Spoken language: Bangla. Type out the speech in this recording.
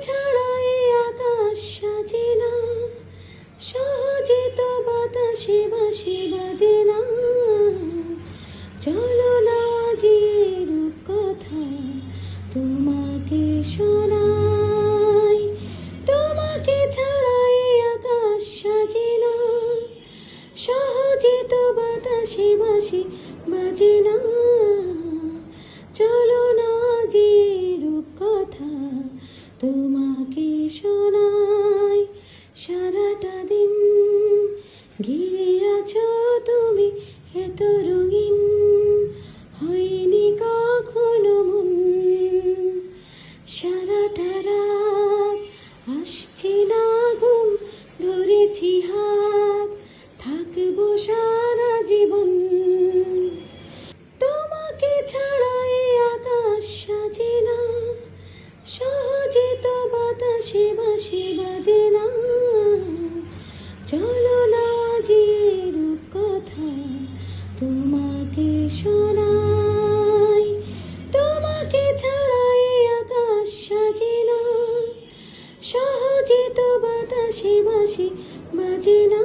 ছাড়া এই আকাশ সাজে না, সহজে তো বাতাসে বাঁশি বাজে না। চলো না যে রূপকথা তোমাকে শোনাই, তোমাকে ছাড়া এই আকাশ সাজে না, সহজে তো বাতাসে বাঁশি বাজে না। চলো না যে রূপকথা তোমাকে শোনাই। সারাটা দিন ঘিরে আছো তুমি এত রঙিন, হয়নি কখনো মন। সারাটা রাত আসছে না ঘুম, ধরেছি হাত, থাকবো সারা জীবন। তোমাকে ছাড়া এই আকাশ সাজে না, সহজে তো বাতাসে বাঁশি বাজে না। চলো না যে রূপকথা তোমাকে শোনাই, তোমাকে ছাড়া এই আকাশ সাজে না, সহজে তো বাতাসে বাঁশি বাজে না।